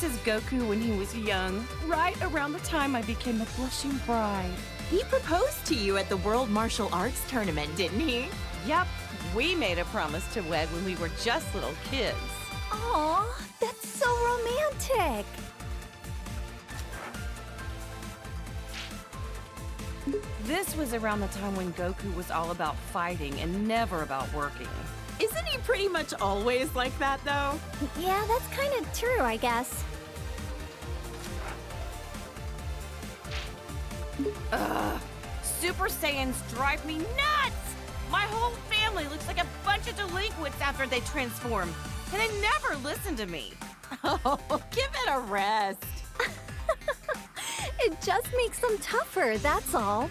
This is Goku when he was young, right around the time I became a blushing bride. He proposed to you at the World Martial Arts Tournament, didn't he? Yep, we made a promise to wed when we were just little kids. Aw, that's so romantic. This was around the time when Goku was all about fighting and never about working. Isn't he pretty much always like that, though? Yeah, that's kind of true, I guess. Ugh, Super Saiyans drive me nuts! My whole family looks like a bunch of delinquents after they transform, and they never listen to me. Oh, give it a rest. It just makes them tougher, that's all.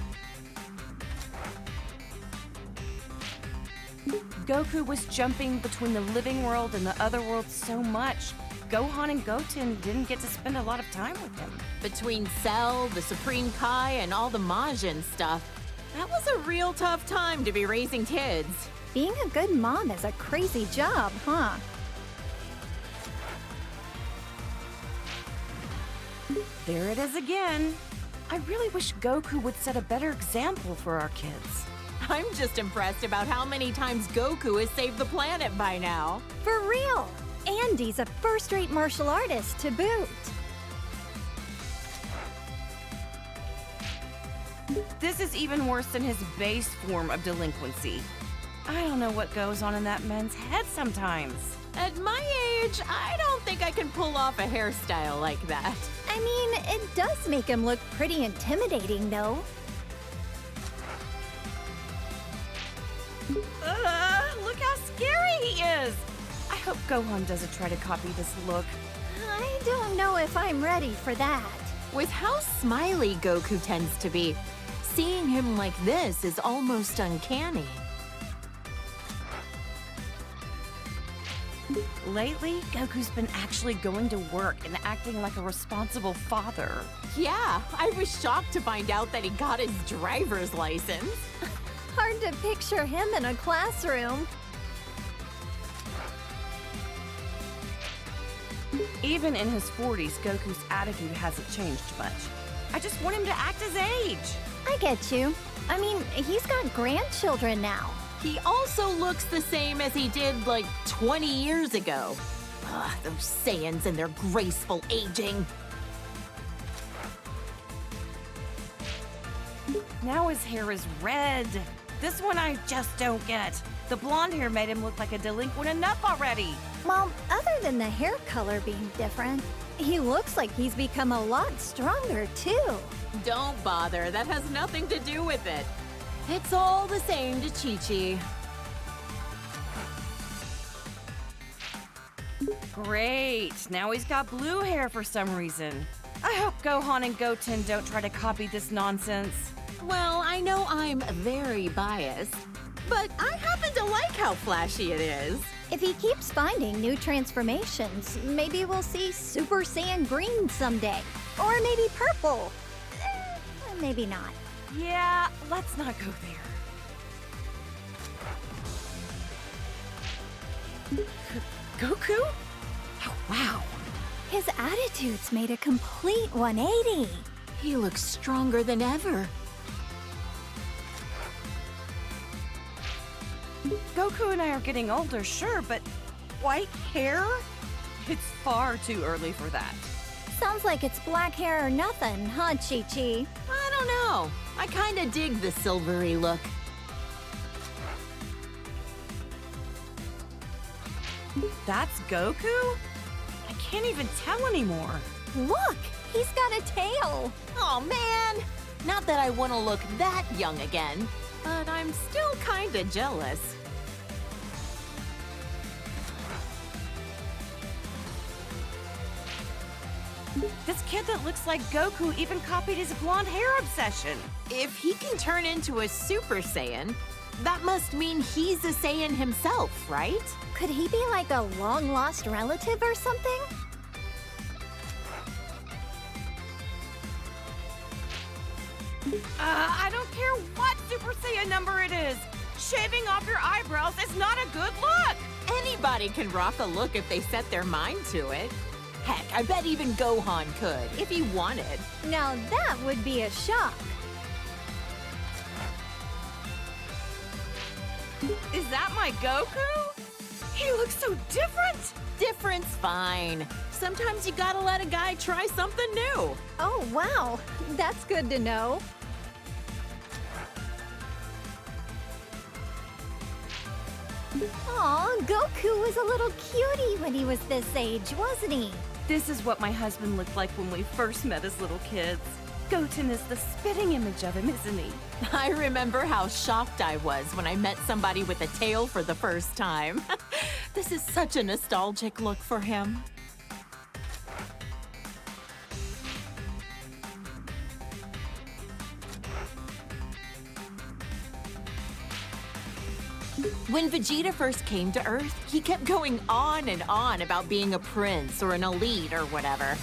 Goku was jumping between the living world and the other world so much. Gohan and Goten didn't get to spend a lot of time with him. Between Cell, the Supreme Kai, and all the Majin stuff, that was a real tough time to be raising kids. Being a good mom is a crazy job, huh? There it is again. I really wish Goku would set a better example for our kids. I'm just impressed about how many times Goku has saved the planet by now. For real! Andy's a first-rate martial artist to boot. This is even worse than his base form of delinquency. I don't know what goes on in that man's head sometimes. At my age, I don't think I can pull off a hairstyle like that. I mean, it does make him look pretty intimidating, though. Look how scary he is! I hope Gohan doesn't try to copy this look. I don't know if I'm ready for that. With how smiley Goku tends to be, seeing him like this is almost uncanny. Lately, Goku's been actually going to work and acting like a responsible father. Yeah, I was shocked to find out that he got his driver's license. Hard to picture him in a classroom. Even in his 40s, Goku's attitude hasn't changed much. I just want him to act his age. I get you. I mean, he's got grandchildren now. He also looks the same as he did, like, 20 years ago. Ugh, those Saiyans and their graceful aging. Now his hair is red. This one I just don't get. The blonde hair made him look like a delinquent enough already. Well, other than the hair color being different, he looks like he's become a lot stronger, too. Don't bother, that has nothing to do with it. It's all the same to Chi-Chi. Great, now he's got blue hair for some reason. I hope Gohan and Goten don't try to copy this nonsense. Well, I know I'm very biased, but I happen to like how flashy it is. If he keeps finding new transformations, maybe we'll see Super Saiyan Green someday. Or maybe purple. Maybe not. Yeah, let's not go there. Goku? Oh, wow. His attitude's made a complete 180. He looks stronger than ever. Goku and I are getting older, sure, but white hair? It's far too early for that. Sounds like it's black hair or nothing, huh, Chi-Chi? I don't know. I kinda dig the silvery look. That's Goku? I can't even tell anymore. Look, he's got a tail. Oh man! Not that I want to look that young again, but I'm still kinda jealous. This kid that looks like Goku even copied his blonde hair obsession. If he can turn into a Super Saiyan, that must mean he's a Saiyan himself, right? Could he be like a long-lost relative or something? I don't care what Super Saiyan number it is. Shaving off your eyebrows is not a good look. Anybody can rock a look if they set their mind to it. Heck, I bet even Gohan could, if he wanted. Now that would be a shock. Is that my Goku? He looks so different! Different's fine. Sometimes you gotta let a guy try something new. Oh, wow. That's good to know. Aw, Goku was a little cutie when he was this age, wasn't he? This is what my husband looked like when we first met as little kids. Goten is the spitting image of him, isn't he? I remember how shocked I was when I met somebody with a tail for the first time. This is such a nostalgic look for him. When Vegeta first came to Earth, he kept going on and on about being a prince or an elite or whatever.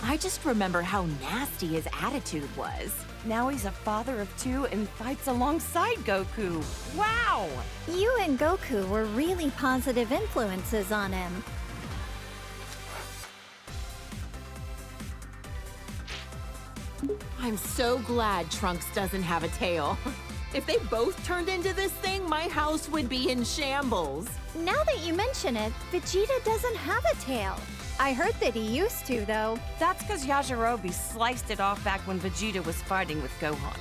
I just remember how nasty his attitude was. Now he's a father of two and fights alongside Goku. Wow! You and Goku were really positive influences on him. I'm so glad Trunks doesn't have a tail. If they both turned into this thing, my house would be in shambles. Now that you mention it, Vegeta doesn't have a tail. I heard that he used to, though. That's because Yajirobe sliced it off back when Vegeta was fighting with Gohan.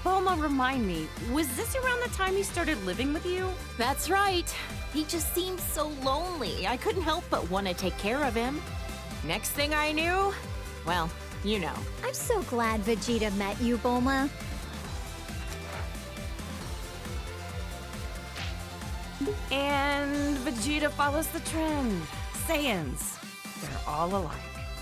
Bulma, remind me, was this around the time he started living with you? That's right. He just seemed so lonely. I couldn't help but want to take care of him. Next thing I knew, well, you know. I'm so glad Vegeta met you, Bulma. And Vegeta follows the trend. Saiyans, they're all alike.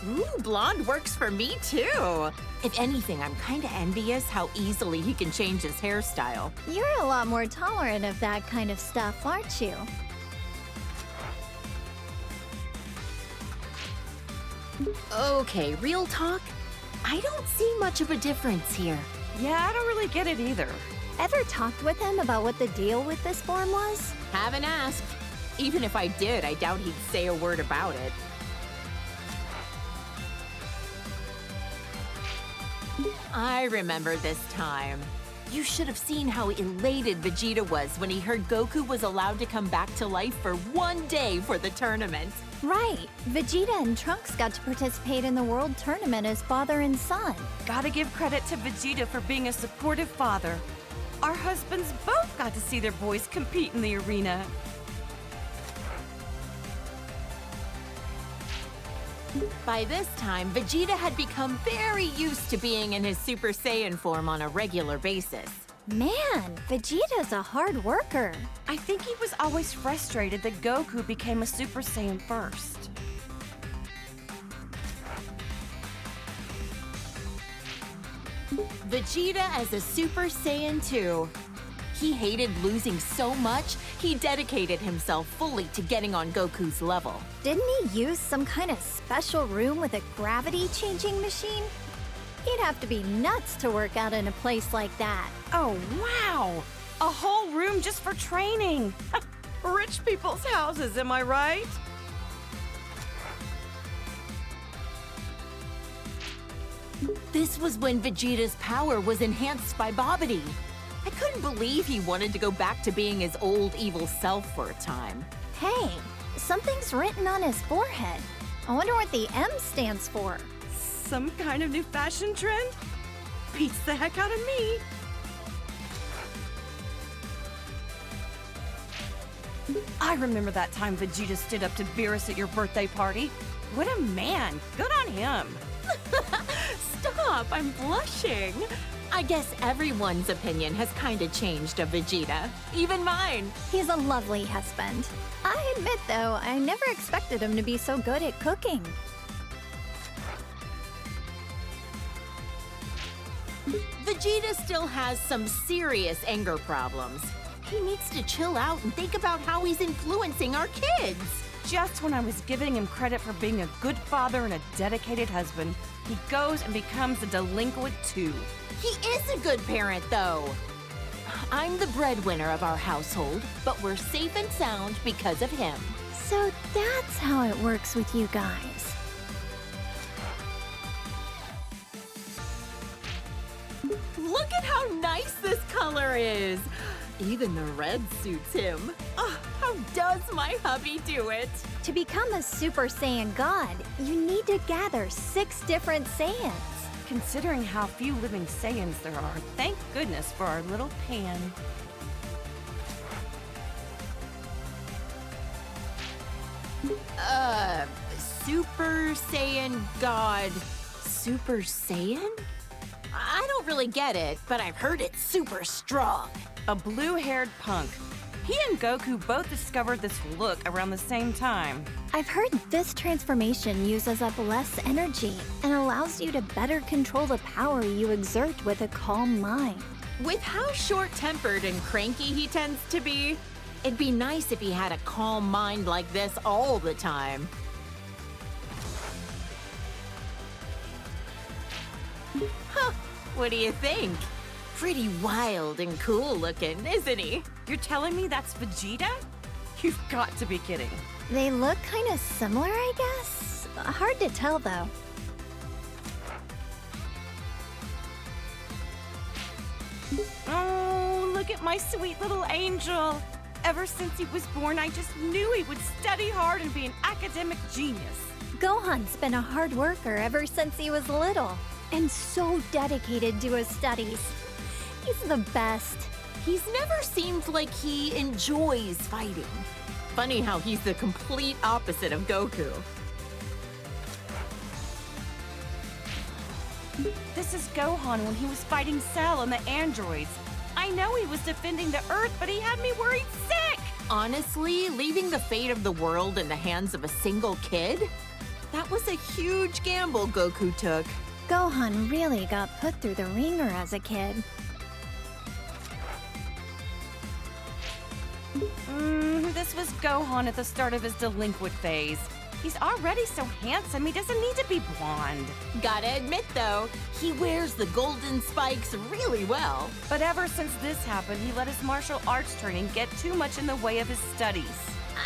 Ooh, blonde works for me too. If anything, I'm kind of envious how easily he can change his hairstyle. You're a lot more tolerant of that kind of stuff, aren't you? Okay, real talk. I don't see much of a difference here. Yeah, I don't really get it either. Ever talked with him about what the deal with this form was? Haven't asked. Even if I did, I doubt he'd say a word about it. I remember this time. You should have seen how elated Vegeta was when he heard Goku was allowed to come back to life for one day for the tournament. Right. Vegeta and Trunks got to participate in the World Tournament as father and son. Gotta give credit to Vegeta for being a supportive father. Our husbands both got to see their boys compete in the arena. By this time, Vegeta had become very used to being in his Super Saiyan form on a regular basis. Man, Vegeta's a hard worker. I think he was always frustrated that Goku became a Super Saiyan first. Vegeta as a Super Saiyan 2. He hated losing so much, he dedicated himself fully to getting on Goku's level. Didn't he use some kind of special room with a gravity-changing machine? He'd have to be nuts to work out in a place like that. Oh, wow! A whole room just for training! Rich people's houses, am I right? This was when Vegeta's power was enhanced by Babidi. I couldn't believe he wanted to go back to being his old evil self for a time. Hey, something's written on his forehead. I wonder what the M stands for. Some kind of new fashion trend? Beats the heck out of me. I remember that time Vegeta stood up to Beerus at your birthday party. What a man! Good on him! Stop, I'm blushing. I guess everyone's opinion has kind of changed of Vegeta, even mine. He's a lovely husband. I admit, though, I never expected him to be so good at cooking. Vegeta still has some serious anger problems. He needs to chill out and think about how he's influencing our kids. Just when I was giving him credit for being a good father and a dedicated husband, he goes and becomes a delinquent too. He is a good parent, though. I'm the breadwinner of our household, but we're safe and sound because of him. So that's how it works with you guys. Look at how nice this color is. Even the red suits him. Oh, how does my hubby do it? To become a Super Saiyan God, you need to gather 6 different Saiyans. Considering how few living Saiyans there are, thank goodness for our little pan. Super Saiyan God. Super Saiyan? I don't really get it, but I've heard it's super strong. A blue-haired punk. He and Goku both discovered this look around the same time. I've heard this transformation uses up less energy and allows you to better control the power you exert with a calm mind. With how short-tempered and cranky he tends to be, it'd be nice if he had a calm mind like this all the time. Huh, what do you think? Pretty wild and cool looking, isn't he? You're telling me that's Vegeta? You've got to be kidding. They look kind of similar, I guess. Hard to tell, though. Oh, look at my sweet little angel. Ever since he was born, I just knew he would study hard and be an academic genius. Gohan's been a hard worker ever since he was little, and so dedicated to his studies. He's the best. He's never seemed like he enjoys fighting. Funny how he's the complete opposite of Goku. This is Gohan when he was fighting Cell and the androids. I know he was defending the Earth, but he had me worried sick! Honestly, leaving the fate of the world in the hands of a single kid? That was a huge gamble Goku took. Gohan really got put through the ringer as a kid. This was Gohan at the start of his delinquent phase. He's already so handsome, he doesn't need to be blonde. Gotta admit though, he wears the golden spikes really well. But ever since this happened, he let his martial arts training get too much in the way of his studies.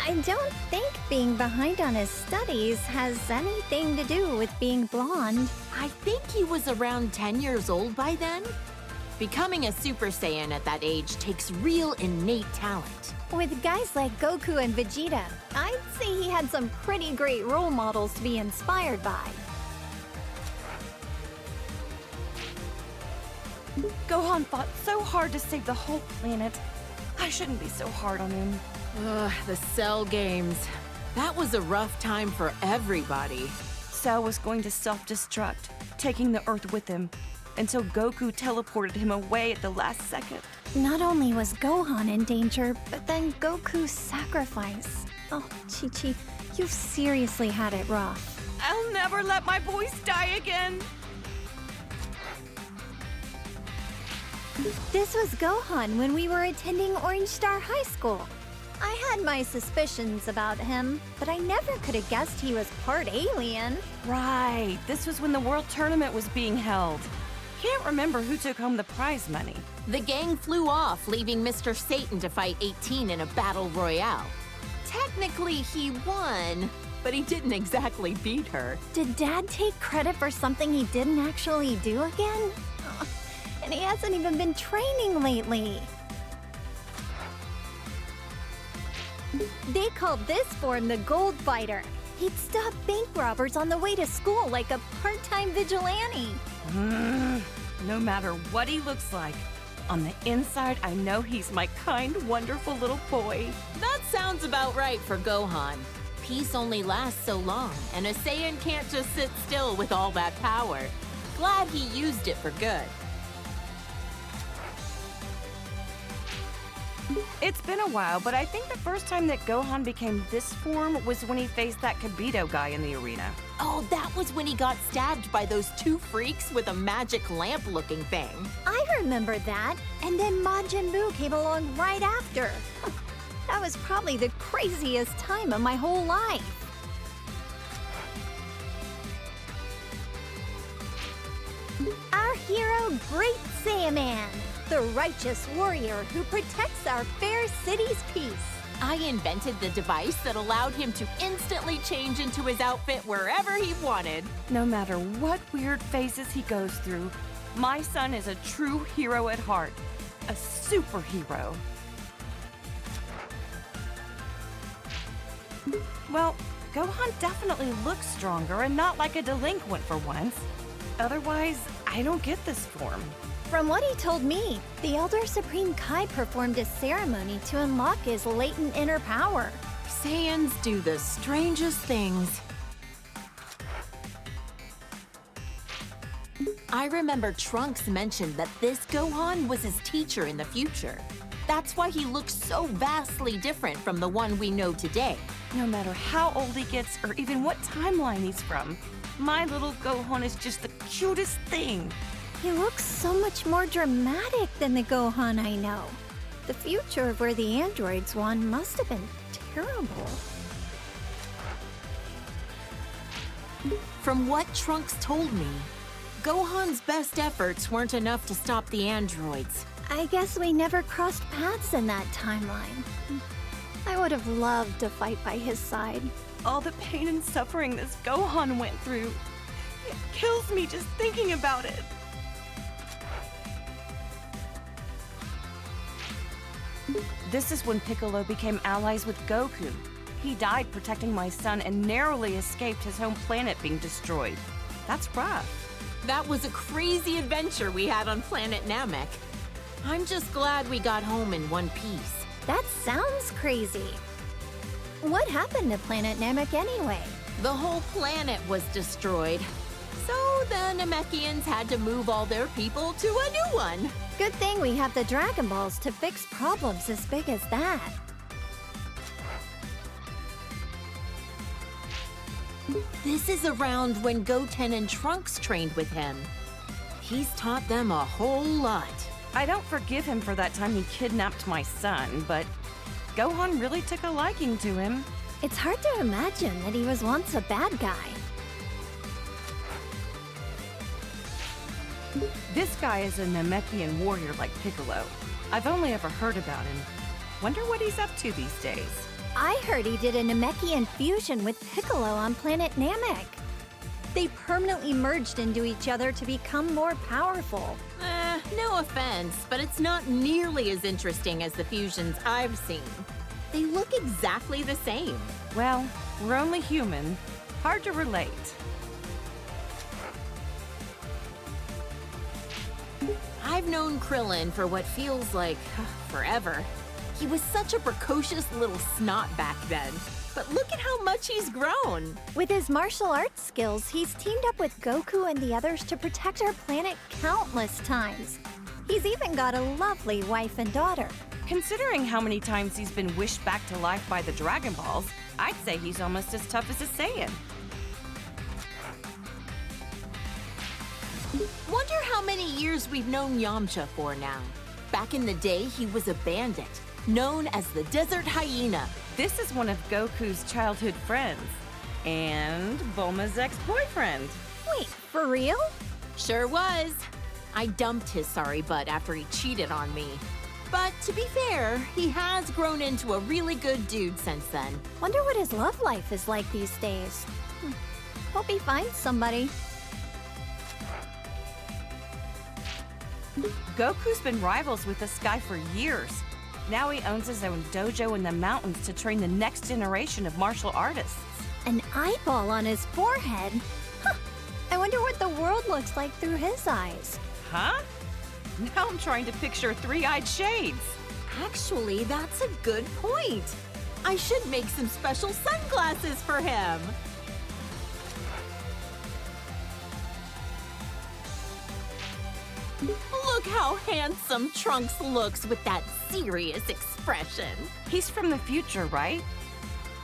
I don't think being behind on his studies has anything to do with being blonde. I think he was around 10 years old by then. Becoming a Super Saiyan at that age takes real innate talent. With guys like Goku and Vegeta, I'd say he had some pretty great role models to be inspired by. Gohan fought so hard to save the whole planet. I shouldn't be so hard on him. Ugh, the Cell games. That was a rough time for everybody. Cell was going to self-destruct, taking the Earth with him, until Goku teleported him away at the last second. Not only was Gohan in danger, but then Goku's sacrifice. Oh, Chi-Chi, you've seriously had it rough. I'll never let my boys die again. This was Gohan when we were attending Orange Star High School. I had my suspicions about him, but I never could have guessed he was part alien. Right, this was when the World Tournament was being held. Can't remember who took home the prize money. The gang flew off, leaving Mr. Satan to fight 18 in a battle royale. Technically, he won, but he didn't exactly beat her. Did Dad take credit for something he didn't actually do again? Ugh, and he hasn't even been training lately. They called this form the Gold Fighter. He'd stop bank robbers on the way to school like a part-time vigilante. No matter what he looks like, on the inside, I know he's my kind, wonderful little boy. That sounds about right for Gohan. Peace only lasts so long, and a Saiyan can't just sit still with all that power. Glad he used it for good. It's been a while, but I think the first time that Gohan became this form was when he faced that Kibito guy in the arena. Oh, that was when he got stabbed by those two freaks with a magic lamp-looking thing. I remember that, and then Majin Buu came along right after. That was probably the craziest time of my whole life. Our hero, Great Saiyaman. the righteous warrior who protects our fair city's peace. I invented the device that allowed him to instantly change into his outfit wherever he wanted. No matter what weird phases he goes through, my son is a true hero at heart. A superhero. Well, Gohan definitely looks stronger and not like a delinquent for once. Otherwise, I don't get this form. From what he told me, the Elder Supreme Kai performed a ceremony to unlock his latent inner power. Saiyans do the strangest things. I remember Trunks mentioned that this Gohan was his teacher in the future. That's why he looks so vastly different from the one we know today. No matter how old he gets or even what timeline he's from, my little Gohan is just the cutest thing. He looks so much more dramatic than the Gohan I know. The future of where the androids won must have been terrible. From what Trunks told me, Gohan's best efforts weren't enough to stop the androids. I guess we never crossed paths in that timeline. I would have loved to fight by his side. All the pain and suffering this Gohan went through. It kills me just thinking about it. This is when Piccolo became allies with Goku. He died protecting my son and narrowly escaped his home planet being destroyed. That's rough. That was a crazy adventure we had on planet Namek. I'm just glad we got home in one piece. That sounds crazy. What happened to Planet Namek anyway? The whole planet was destroyed. So the Namekians had to move all their people to a new one. Good thing we have the Dragon Balls to fix problems as big as that. This is around when Goten and Trunks trained with him. He's taught them a whole lot. I don't forgive him for that time he kidnapped my son, but Gohan really took a liking to him. It's hard to imagine that he was once a bad guy. This guy is a Namekian warrior like Piccolo. I've only ever heard about him. Wonder what he's up to these days. I heard he did a Namekian fusion with Piccolo on planet Namek. They permanently merged into each other to become more powerful. No offense, but it's not nearly as interesting as the fusions I've seen. They look exactly the same. Well, we're only human. Hard to relate. I've known Krillin for what feels like forever. He was such a precocious little snot back then. But look at how much he's grown. With his martial arts skills, he's teamed up with Goku and the others to protect our planet countless times. He's even got a lovely wife and daughter. Considering how many times he's been wished back to life by the Dragon Balls, I'd say he's almost as tough as a Saiyan. Wonder how many years we've known Yamcha for now. Back in the day, he was a bandit, known as the Desert Hyena. This is one of Goku's childhood friends. And Bulma's ex-boyfriend. Wait, for real? Sure was. I dumped his sorry butt after he cheated on me. But to be fair, he has grown into a really good dude since then. Wonder what his love life is like these days. Hope he finds somebody. Goku's been rivals with this guy for years. Now he owns his own dojo in the mountains to train the next generation of martial artists. An eyeball on his forehead? Huh. I wonder what the world looks like through his eyes. Huh? Now I'm trying to picture three-eyed shades. Actually, that's a good point. I should make some special sunglasses for him. Look how handsome Trunks looks with that serious expression. He's from the future, right?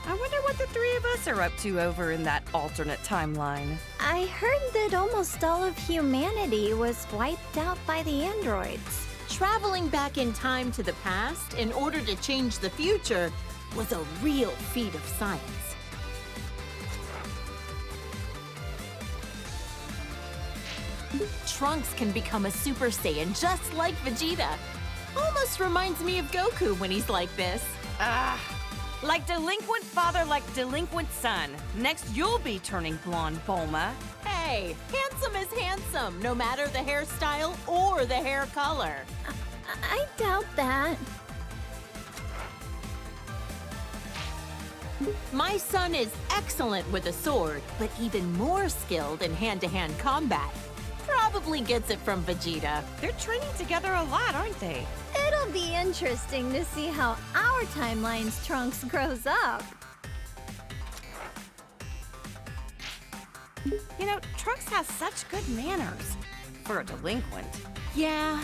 I wonder what the three of us are up to over in that alternate timeline. I heard that almost all of humanity was wiped out by the androids. Traveling back in time to the past in order to change the future was a real feat of science. Trunks can become a Super Saiyan just like Vegeta. Almost reminds me of Goku when he's like this. Like delinquent father, like delinquent son. Next, you'll be turning blonde, Bulma. Hey, handsome is handsome, no matter the hairstyle or the hair color. I doubt that. My son is excellent with a sword, but even more skilled in hand-to-hand combat. Probably gets it from Vegeta. They're training together a lot, aren't they? It'll be interesting to see how our timeline's Trunks grows up. You know, Trunks has such good manners for a delinquent. Yeah,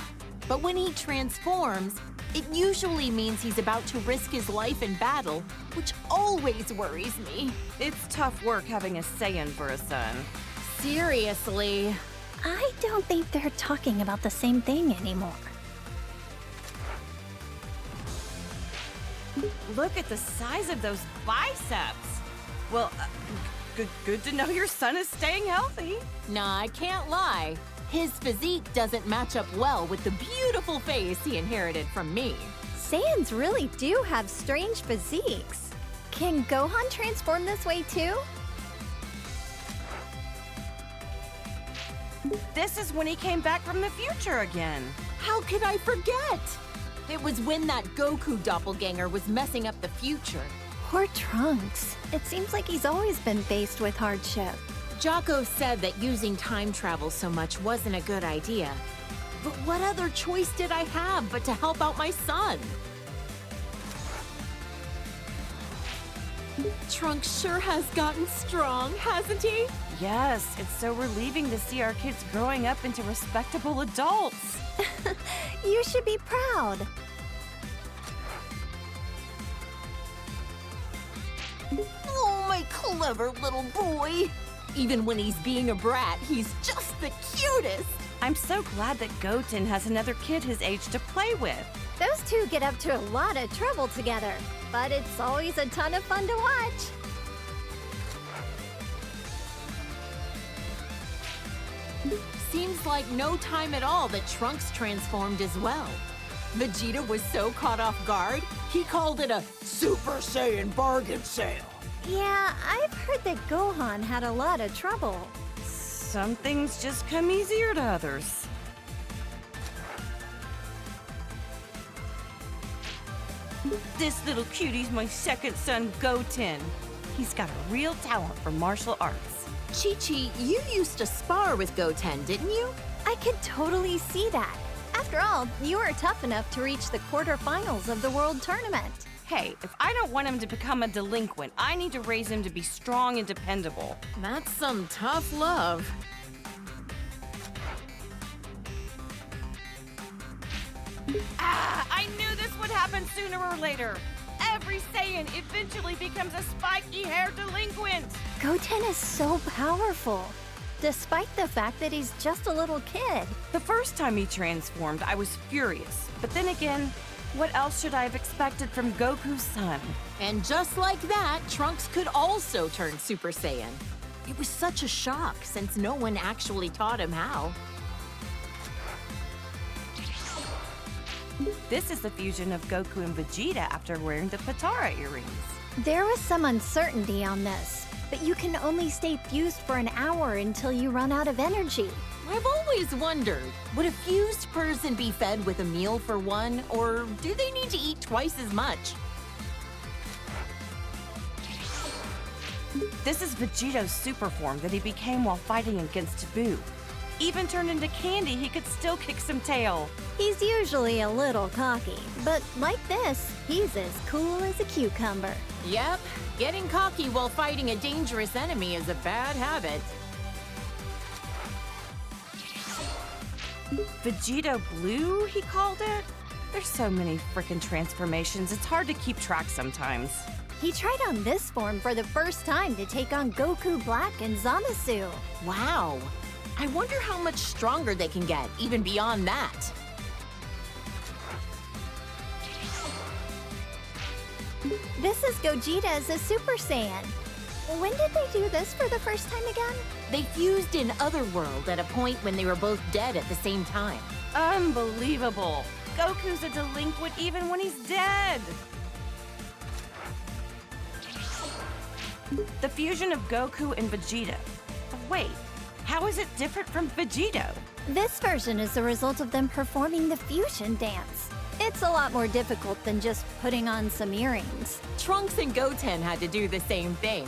but when he transforms, it usually means he's about to risk his life in battle, which always worries me. It's tough work having a Saiyan for a son. Seriously. I don't think they're talking about the same thing anymore. Look at the size of those biceps. Well, good to know your son is staying healthy. Nah, I can't lie. His physique doesn't match up well with the beautiful face he inherited from me. Saiyans really do have strange physiques. Can Gohan transform this way too? This is when he came back from the future again. How could I forget? It was when that Goku doppelganger was messing up the future. Poor Trunks. It seems like he's always been faced with hardship. Jocko said that using time travel so much wasn't a good idea. But what other choice did I have but to help out my son? Trunks sure has gotten strong, hasn't he? Yes, it's so relieving to see our kids growing up into respectable adults. You should be proud. Oh, my clever little boy. Even when he's being a brat, he's just the cutest. I'm so glad that Goten has another kid his age to play with. Those two get up to a lot of trouble together, but it's always a ton of fun to watch. Seems like no time at all that Trunks transformed as well. Vegeta was so caught off guard, he called it a Super Saiyan bargain sale. Yeah, I've heard that Gohan had a lot of trouble. Some things just come easier to others. This little cutie's my second son, Goten. He's got a real talent for martial arts. Chi-Chi, you used to spar with Goten, didn't you? I could totally see that. After all, you were tough enough to reach the quarterfinals of the World Tournament. Hey, if I don't want him to become a delinquent, I need to raise him to be strong and dependable. That's some tough love. I knew this would happen sooner or later. Every Saiyan eventually becomes a spiky-haired delinquent. Goten is so powerful, despite the fact that he's just a little kid. The first time he transformed, I was furious. But then again, what else should I have expected from Goku's son? And just like that, Trunks could also turn Super Saiyan. It was such a shock since no one actually taught him how. This is the fusion of Goku and Vegeta after wearing the Patara earrings. There was some uncertainty on this, but you can only stay fused for an hour until you run out of energy. I've always wondered, would a fused person be fed with a meal for one, or do they need to eat twice as much? This is Vegeto's super form that he became while fighting against Taboo. Even turned into candy, he could still kick some tail. He's usually a little cocky, but like this, he's as cool as a cucumber. Yep, getting cocky while fighting a dangerous enemy is a bad habit. Vegeta Blue, he called it? There's so many frickin' transformations, it's hard to keep track sometimes. He tried on this form for the first time to take on Goku Black and Zamasu. Wow. I wonder how much stronger they can get, even beyond that. This is Gogeta as a Super Saiyan. When did they do this for the first time again? They fused in Otherworld at a point when they were both dead at the same time. Unbelievable. Goku's a delinquent even when he's dead. The fusion of Goku and Vegeta. Wait, how is it different from Vegito? This version is the result of them performing the fusion dance. It's a lot more difficult than just putting on some earrings. Trunks and Goten had to do the same thing.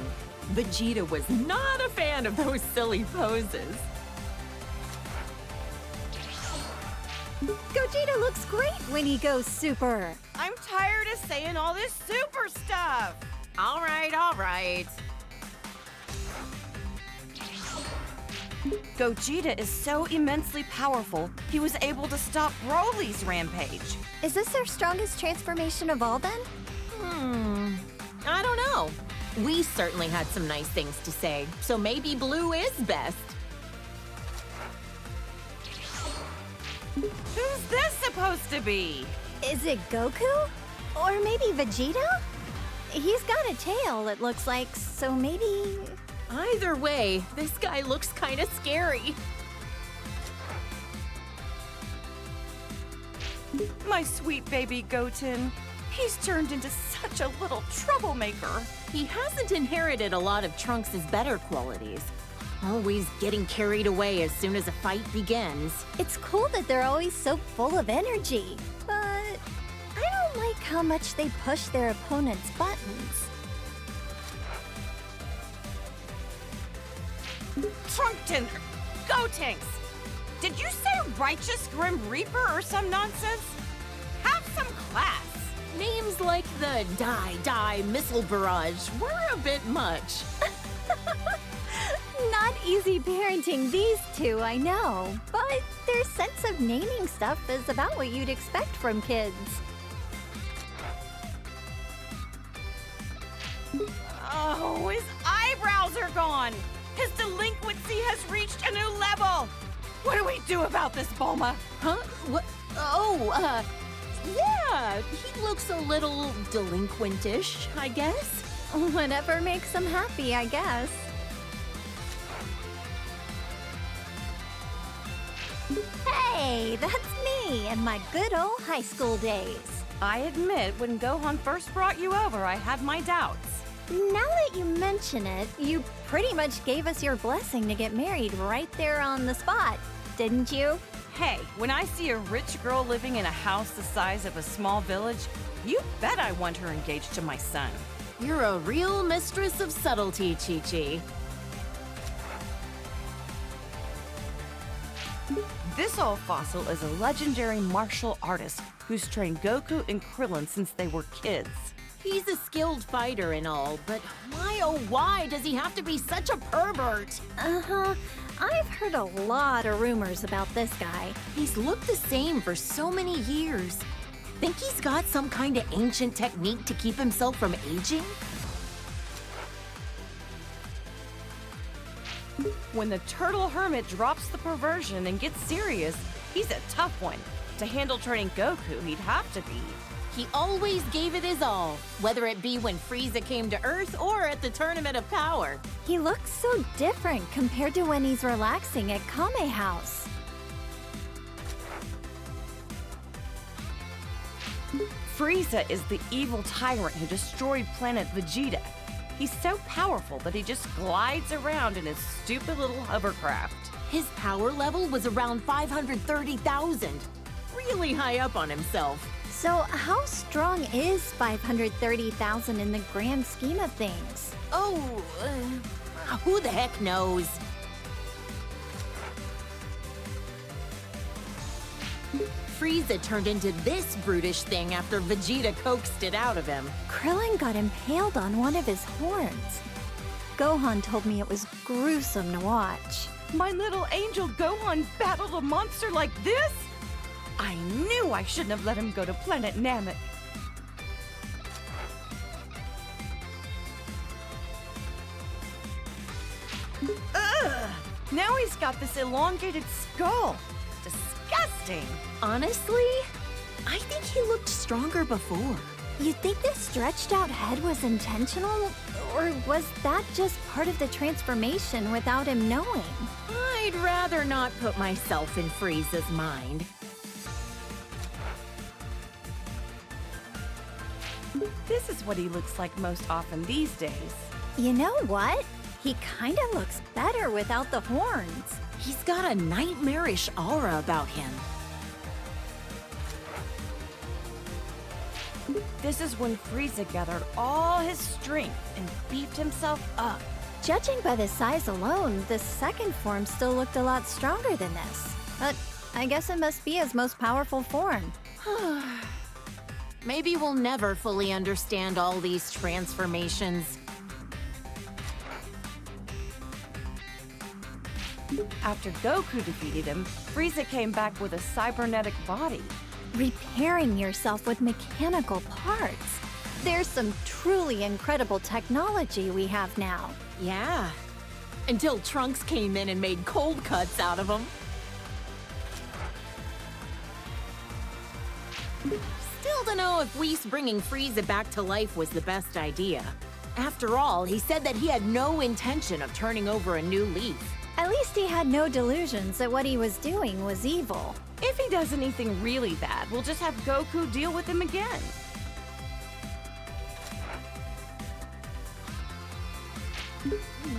Vegeta was not a fan of those silly poses. Gogeta looks great when he goes super. I'm tired of saying all this super stuff. All right, all right. Gogeta is so immensely powerful, he was able to stop Broly's rampage. Is this their strongest transformation of all then? I don't know. We certainly had some nice things to say, so maybe Blue is best. Who's this supposed to be? Is it Goku? Or maybe Vegeta? He's got a tail, it looks like, so maybe... Either way, this guy looks kind of scary. My sweet baby Goten. He's turned into such a little troublemaker. He hasn't inherited a lot of Trunks' better qualities. Always getting carried away as soon as a fight begins. It's cool that they're always so full of energy, but I don't like how much they push their opponent's buttons. Trunkton! Gotenks! Did you say Righteous Grim Reaper or some nonsense? Have some class! Names like the Die Missile Barrage were a bit much. Not easy parenting these two, I know, but their sense of naming stuff is about what you'd expect from kids. Oh, his eyebrows are gone! His delinquency has reached a new level! What do we do about this, Bulma? Huh? What? Oh, yeah, he looks a little delinquentish, I guess. Whatever makes them happy, I guess. Hey, that's me in my good old high school days. I admit, when Gohan first brought you over, I had my doubts. Now that you mention it, you pretty much gave us your blessing to get married right there on the spot, didn't you? Hey, when I see a rich girl living in a house the size of a small village, you bet I want her engaged to my son. You're a real mistress of subtlety, Chi-Chi. This old fossil is a legendary martial artist who's trained Goku and Krillin since they were kids. He's a skilled fighter and all, but why oh why does he have to be such a pervert? Uh-huh. I've heard a lot of rumors about this guy. He's looked the same for so many years. Think he's got some kind of ancient technique to keep himself from aging? When the turtle hermit drops the perversion and gets serious, he's a tough one. To handle training Goku, he'd have to be. He always gave it his all, whether it be when Frieza came to Earth or at the Tournament of Power. He looks so different compared to when he's relaxing at Kame House. Frieza is the evil tyrant who destroyed planet Vegeta. He's so powerful that he just glides around in his stupid little hovercraft. His power level was around 530,000. Really high up on himself. So how strong is 530,000 in the grand scheme of things? Oh, who the heck knows? Frieza turned into this brutish thing after Vegeta coaxed it out of him. Krillin got impaled on one of his horns. Gohan told me it was gruesome to watch. My little angel Gohan battled a monster like this? I knew I shouldn't have let him go to planet Namek. Ugh! Now he's got this elongated skull. Disgusting. Honestly, I think he looked stronger before. You think this stretched out head was intentional? Or was that just part of the transformation without him knowing? I'd rather not put myself in Frieza's mind. This is what he looks like most often these days. You know what? He kinda looks better without the horns. He's got a nightmarish aura about him. This is when Frieza gathered all his strength and beefed himself up. Judging by the size alone, the second form still looked a lot stronger than this. But I guess it must be his most powerful form. Maybe we'll never fully understand all these transformations. After Goku defeated him, Frieza came back with a cybernetic body. Repairing yourself with mechanical parts. There's some truly incredible technology we have now. Yeah. Until Trunks came in and made cold cuts out of him. Still don't know if Whis bringing Frieza back to life was the best idea. After all, he said that he had no intention of turning over a new leaf. At least he had no delusions that what he was doing was evil. If he does anything really bad, we'll just have Goku deal with him again.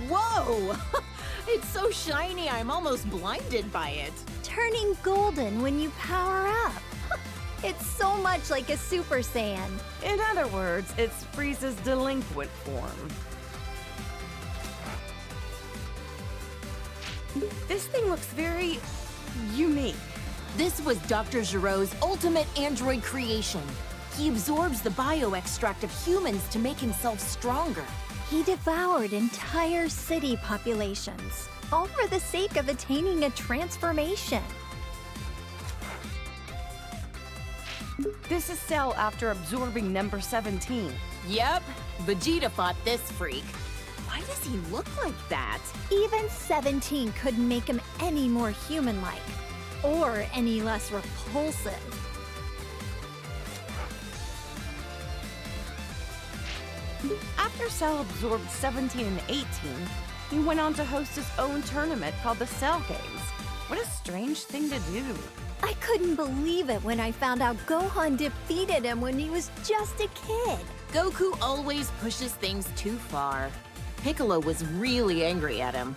Whoa! It's so shiny, I'm almost blinded by it. Turning golden when you power up. It's so much like a Super Saiyan. In other words, it's Frieza's delinquent form. This thing looks very unique. This was Dr. Giro's ultimate android creation. He absorbs the bioextract of humans to make himself stronger. He devoured entire city populations, all for the sake of attaining a transformation. This is Cell after absorbing number 17. Yep, Vegeta fought this freak. Why does he look like that? Even 17 couldn't make him any more human-like, or any less repulsive. After Cell absorbed 17 and 18, he went on to host his own tournament called the Cell Games. What a strange thing to do. I couldn't believe it when I found out Gohan defeated him when he was just a kid. Goku always pushes things too far. Piccolo was really angry at him.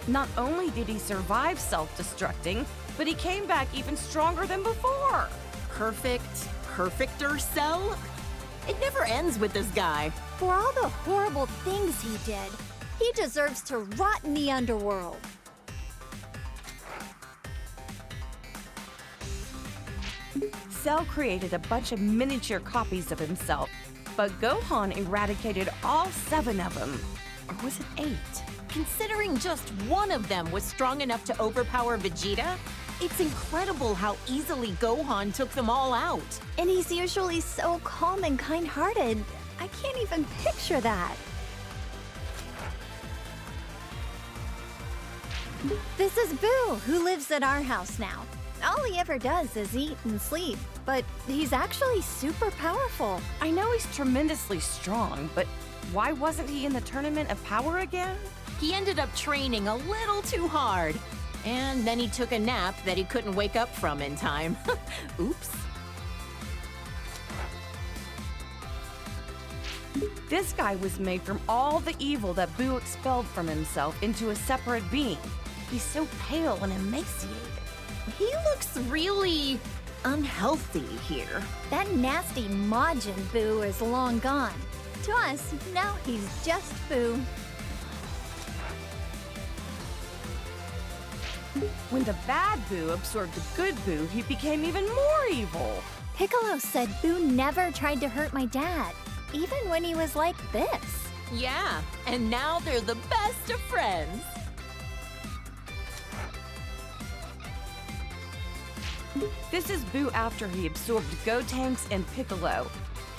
Not only did he survive self-destructing, but he came back even stronger than before. Perfecter Cell? It never ends with this guy. For all the horrible things he did, he deserves to rot in the underworld. Cell created a bunch of miniature copies of himself, but Gohan eradicated all 7 of them. Or was it 8? Considering just one of them was strong enough to overpower Vegeta, it's incredible how easily Gohan took them all out. And he's usually so calm and kind-hearted. I can't even picture that. This is Boo, who lives at our house now. All he ever does is eat and sleep, but he's actually super powerful. I know he's tremendously strong, but why wasn't he in the Tournament of Power again? He ended up training a little too hard. And then he took a nap that he couldn't wake up from in time. Oops. This guy was made from all the evil that Boo expelled from himself into a separate being. He's so pale and emaciated. He looks really unhealthy here. That nasty Majin Boo is long gone. To us, now he's just Boo. When the bad Boo absorbed the good Boo, he became even more evil. Piccolo said Boo never tried to hurt my dad, even when he was like this. Yeah, and now they're the best of friends. This is Boo after he absorbed Gotenks and Piccolo.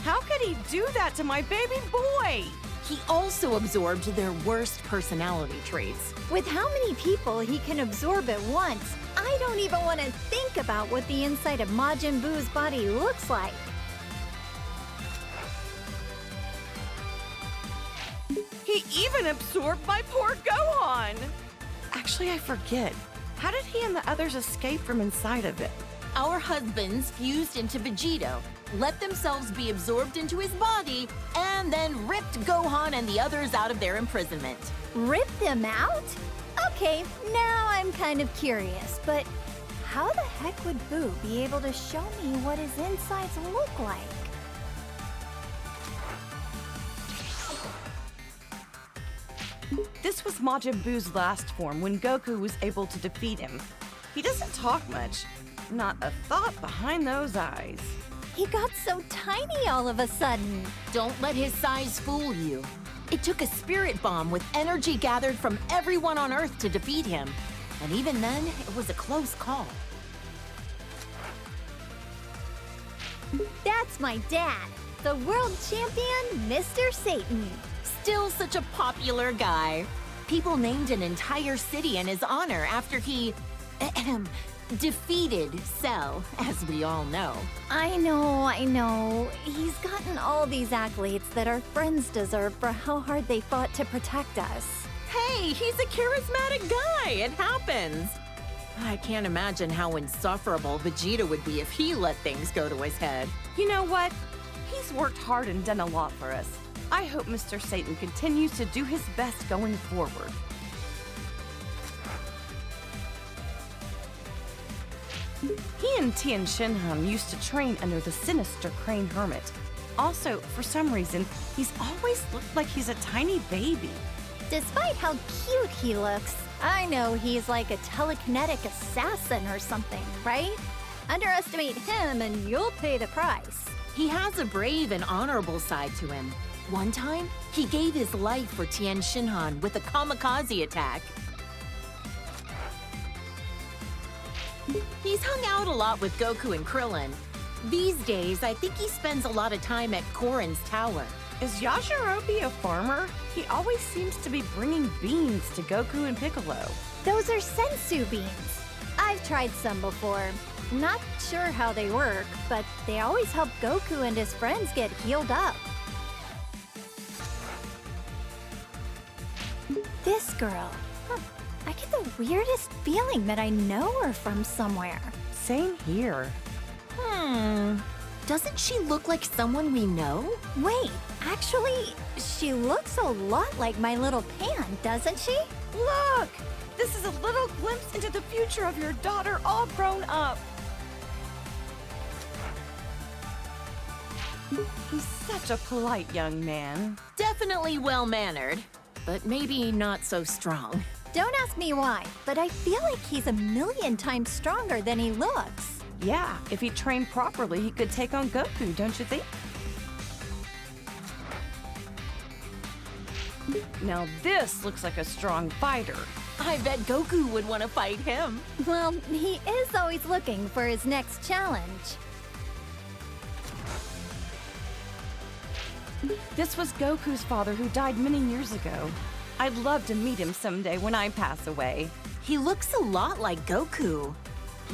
How could he do that to my baby boy? He also absorbed their worst personality traits. With how many people he can absorb at once, I don't even want to think about what the inside of Majin Buu's body looks like. He even absorbed my poor Gohan! Actually, I forget. How did he and the others escape from inside of it? Our husbands fused into Vegito, let themselves be absorbed into his body, and then ripped Gohan and the others out of their imprisonment. Rip them out? Okay, now I'm kind of curious, but how the heck would Boo be able to show me what his insides look like? This was Majin Buu's last form when Goku was able to defeat him. He doesn't talk much. Not a thought behind those eyes. He got so tiny all of a sudden. Don't let his size fool you. It took a spirit bomb with energy gathered from everyone on Earth to defeat him. And even then, it was a close call. That's my dad, the world champion, Mr. Satan. Still such a popular guy. People named an entire city in his honor after he defeated Cell, as we all know. I know. He's gotten all these accolades that our friends deserve for how hard they fought to protect us. Hey, he's a charismatic guy. It happens. I can't imagine how insufferable Vegeta would be if he let things go to his head. You know what? He's worked hard and done a lot for us. I hope Mr. Satan continues to do his best going forward. He and Tien Shinhan used to train under the sinister Crane Hermit. Also, for some reason, he's always looked like he's a tiny baby. Despite how cute he looks, I know he's like a telekinetic assassin or something, right? Underestimate him and you'll pay the price. He has a brave and honorable side to him. One time, he gave his life for Tien Shinhan with a kamikaze attack. He's hung out a lot with Goku and Krillin. These days, I think he spends a lot of time at Korin's tower. Is Yajirobe a farmer? He always seems to be bringing beans to Goku and Piccolo. Those are sensu beans. I've tried some before. Not sure how they work, but they always help Goku and his friends get healed up. This girl. I get the weirdest feeling that I know her from somewhere. Same here. Doesn't she look like someone we know? Wait, actually, she looks a lot like my little Pan, doesn't she? Look! This is a little glimpse into the future of your daughter all grown up. He's such a polite young man. Definitely well-mannered, but maybe not so strong. Don't ask me why, but I feel like he's a million times stronger than he looks. Yeah, if he trained properly, he could take on Goku, don't you think? Now this looks like a strong fighter. I bet Goku would want to fight him. Well, he is always looking for his next challenge. This was Goku's father who died many years ago. I'd love to meet him someday when I pass away. He looks a lot like Goku,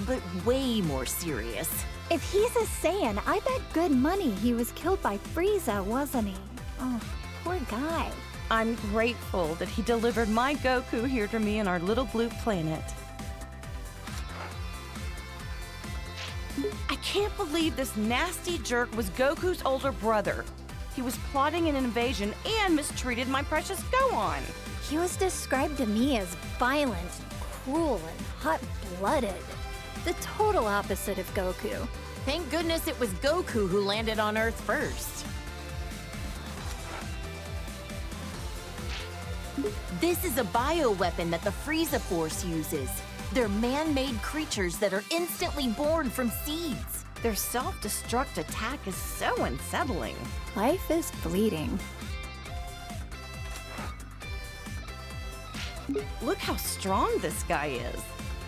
but way more serious. If he's a Saiyan, I bet good money he was killed by Frieza, wasn't he? Oh, poor guy. I'm grateful that he delivered my Goku here to me on our little blue planet. I can't believe this nasty jerk was Goku's older brother. He was plotting an invasion and mistreated my precious Gohan. He was described to me as violent, cruel, and hot-blooded. The total opposite of Goku. Thank goodness it was Goku who landed on Earth first. This is a bioweapon that the Frieza Force uses. They're man-made creatures that are instantly born from seeds. Their self-destruct attack is so unsettling. Life is fleeting. Look how strong this guy is.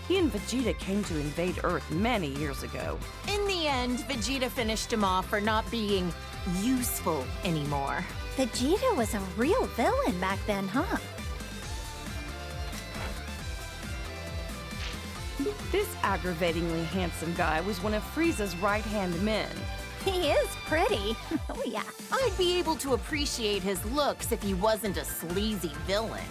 He and Vegeta came to invade Earth many years ago. In the end, Vegeta finished him off for not being useful anymore. Vegeta was a real villain back then, huh? This aggravatingly handsome guy was one of Frieza's right-hand men. He is pretty. Oh, yeah. I'd be able to appreciate his looks if he wasn't a sleazy villain.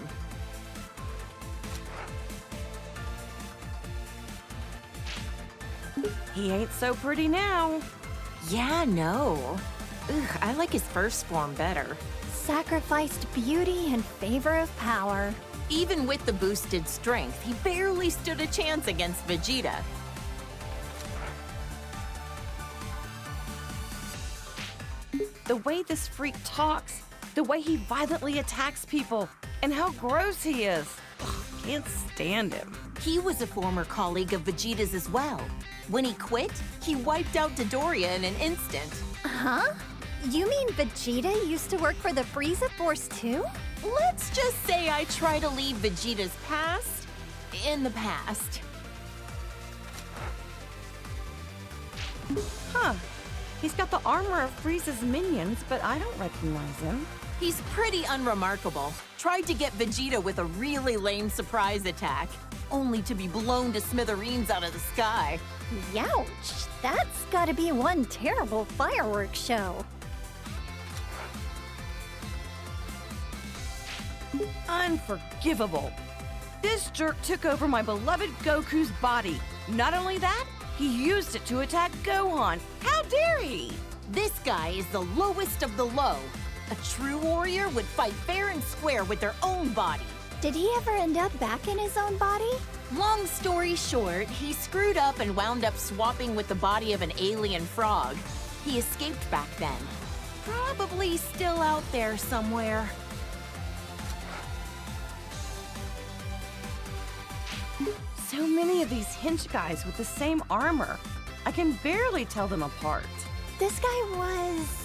He ain't so pretty now. Yeah, no. Ugh, I like his first form better. Sacrificed beauty in favor of power. Even with the boosted strength, he barely stood a chance against Vegeta. The way this freak talks, the way he violently attacks people, and how gross he is. Ugh, can't stand him. He was a former colleague of Vegeta's as well. When he quit, he wiped out Dodoria in an instant. Huh? You mean Vegeta used to work for the Frieza Force too? Let's just say I try to leave Vegeta's past in the past. Huh. He's got the armor of Frieza's minions, but I don't recognize him. He's pretty unremarkable. Tried to get Vegeta with a really lame surprise attack, only to be blown to smithereens out of the sky. Youch! That's gotta be one terrible fireworks show. Unforgivable. This jerk took over my beloved Goku's body. Not only that, he used it to attack Gohan. How dare he? This guy is the lowest of the low. A true warrior would fight fair and square with their own body. Did he ever end up back in his own body? Long story short, he screwed up and wound up swapping with the body of an alien frog. He escaped back then. Probably still out there somewhere. So many of these hench guys with the same armor. I can barely tell them apart. This guy was...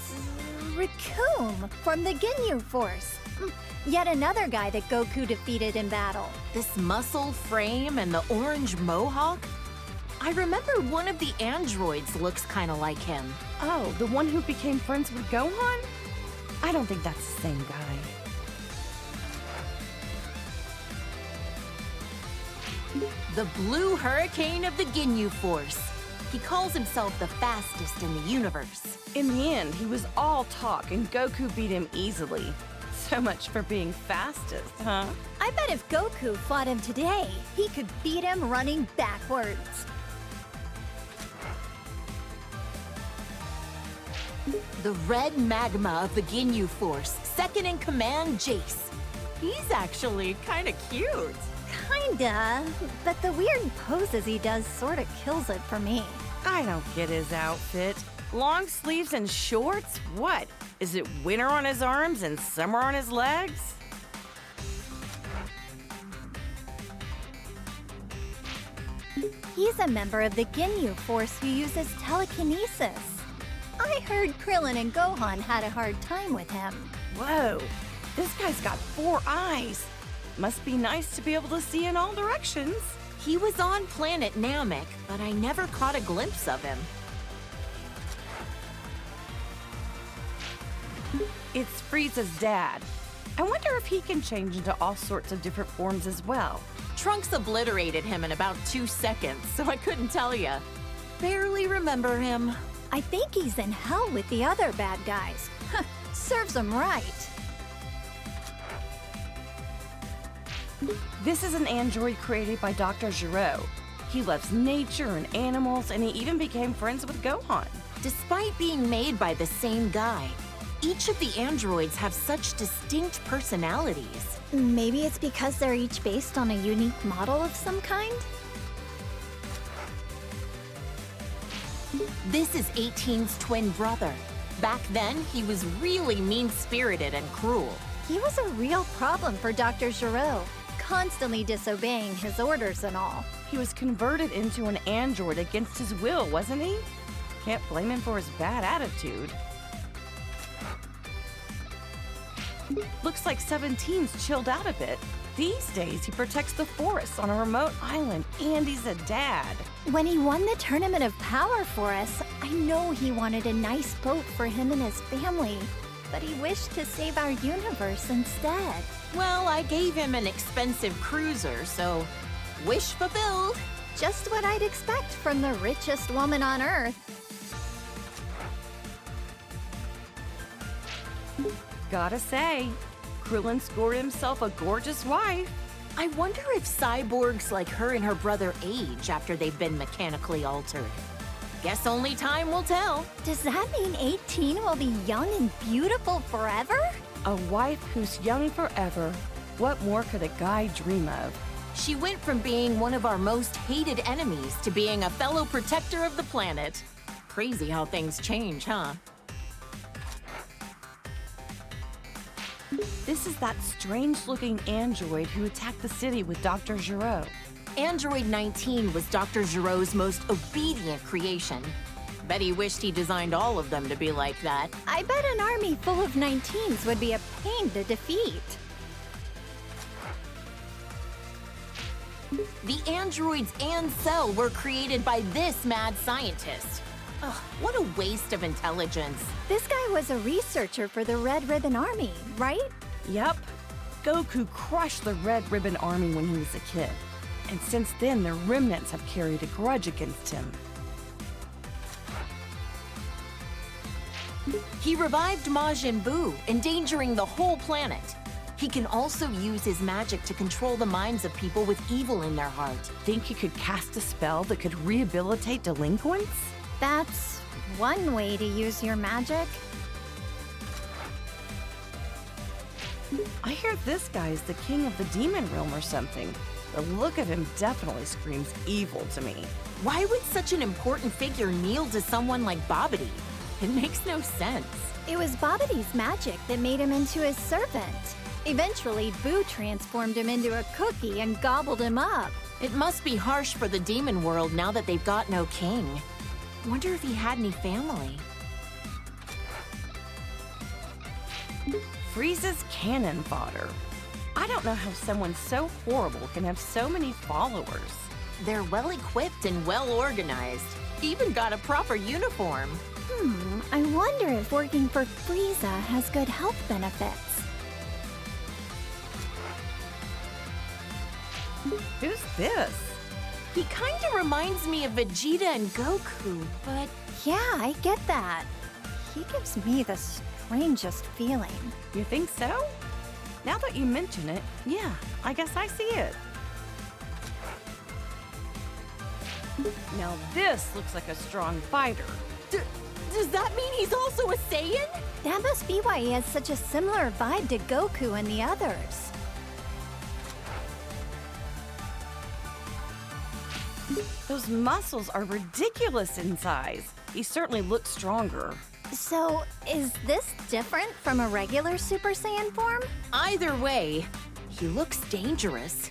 Recoome from the Ginyu Force. Yet another guy that Goku defeated in battle. This muscle frame and the orange mohawk? I remember one of the androids looks kind of like him. Oh, the one who became friends with Gohan? I don't think that's the same guy. The Blue Hurricane of the Ginyu Force. He calls himself the fastest in the universe. In the end, he was all talk and Goku beat him easily. So much for being fastest, huh? I bet if Goku fought him today, he could beat him running backwards. The red magma of the Ginyu Force, second in command, Jace. He's actually kind of cute. Kinda, but the weird poses he does sorta kills it for me. I don't get his outfit. Long sleeves and shorts? What? Is it winter on his arms and summer on his legs? He's a member of the Ginyu Force who uses telekinesis. I heard Krillin and Gohan had a hard time with him. Whoa, this guy's got 4 eyes. Must be nice to be able to see in all directions. He was on planet Namek, but I never caught a glimpse of him. It's Frieza's dad. I wonder if he can change into all sorts of different forms as well. Trunks obliterated him in about 2 seconds, so I couldn't tell ya. Barely remember him. I think he's in hell with the other bad guys. Serves him right. This is an android created by Dr. Giro. He loves nature and animals, and he even became friends with Gohan. Despite being made by the same guy, each of the androids have such distinct personalities. Maybe it's because they're each based on a unique model of some kind? This is 18's twin brother. Back then, he was really mean-spirited and cruel. He was a real problem for Dr. Giro, constantly disobeying his orders and all. He was converted into an android against his will, wasn't he? Can't blame him for his bad attitude. Looks like 17's chilled out a bit. These days, he protects the forests on a remote island, and he's a dad. When he won the Tournament of Power for us, I know he wanted a nice boat for him and his family. but he wished to save our universe instead. Well, I gave him an expensive cruiser, so wish fulfilled. Just what I'd expect from the richest woman on Earth. Gotta say, Krillin scored himself a gorgeous wife. I wonder if cyborgs like her and her brother age after they've been mechanically altered. Guess only time will tell. Does that mean 18 will be young and beautiful forever? A wife who's young forever. What more could a guy dream of? She went from being one of our most hated enemies to being a fellow protector of the planet. Crazy how things change, huh? This is that strange-looking android who attacked the city with Dr. Gero. Android 19 was Dr. Gero's most obedient creation. Bet he wished he designed all of them to be like that. I bet an army full of 19s would be a pain to defeat. The androids and Cell were created by this mad scientist. Ugh, what a waste of intelligence. This guy was a researcher for the Red Ribbon Army, right? Yep. Goku crushed the Red Ribbon Army when he was a kid. And since then, the remnants have carried a grudge against him. He revived Majin Buu, endangering the whole planet. He can also use his magic to control the minds of people with evil in their heart. Think he could cast a spell that could rehabilitate delinquents? That's one way to use your magic. I hear this guy is the king of the demon realm or something. The look of him definitely screams evil to me. Why would such an important figure kneel to someone like Babidi? It makes no sense. It was Babidi's magic that made him into his servant. Eventually, Boo transformed him into a cookie and gobbled him up. It must be harsh for the demon world now that they've got no king. Wonder if he had any family. Frieza's cannon fodder. I don't know how someone so horrible can have so many followers. They're well equipped and well organized. Even got a proper uniform. I wonder if working for Frieza has good health benefits. Who's this? He kinda reminds me of Vegeta and Goku, but Yeah, I get that. He gives me the strangest feeling. You think so? Now that you mention it, yeah, I guess I see it. Now this looks like a strong fighter. does that mean he's also a Saiyan? That must be why he has such a similar vibe to Goku and the others. Those muscles are ridiculous in size. He certainly looks stronger. So, is this different from a regular Super Saiyan form? Either way, he looks dangerous.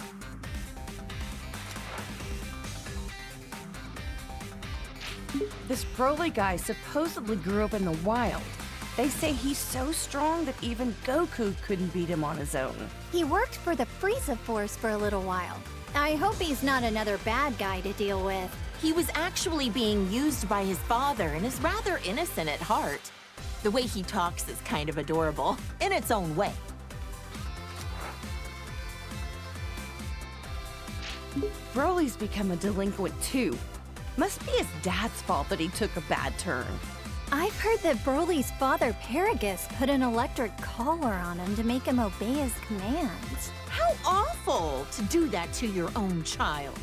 This Broly guy supposedly grew up in the wild. They say he's so strong that even Goku couldn't beat him on his own. He worked for the Frieza Force for a little while. I hope he's not another bad guy to deal with. He was actually being used by his father and is rather innocent at heart. The way he talks is kind of adorable, in its own way. Broly's become a delinquent too. Must be his dad's fault that he took a bad turn. I've heard that Broly's father, Paragus, put an electric collar on him to make him obey his commands. How awful to do that to your own child.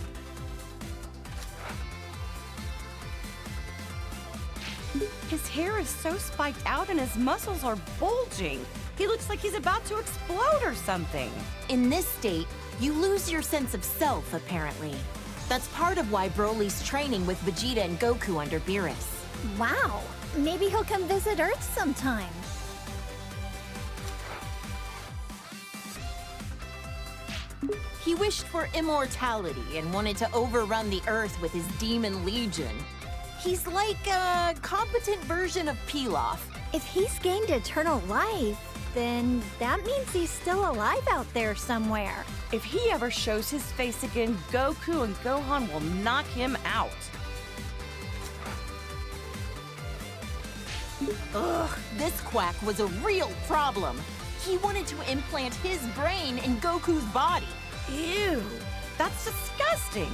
His hair is so spiked out and his muscles are bulging. He looks like he's about to explode or something. In this state, you lose your sense of self, apparently. That's part of why Broly's training with Vegeta and Goku under Beerus. Wow, maybe he'll come visit Earth sometime. He wished for immortality and wanted to overrun the Earth with his demon legion. He's like a competent version of Pilaf. If he's gained eternal life, then that means he's still alive out there somewhere. If he ever shows his face again, Goku and Gohan will knock him out. Ugh, this quack was a real problem. He wanted to implant his brain in Goku's body. Ew, that's disgusting.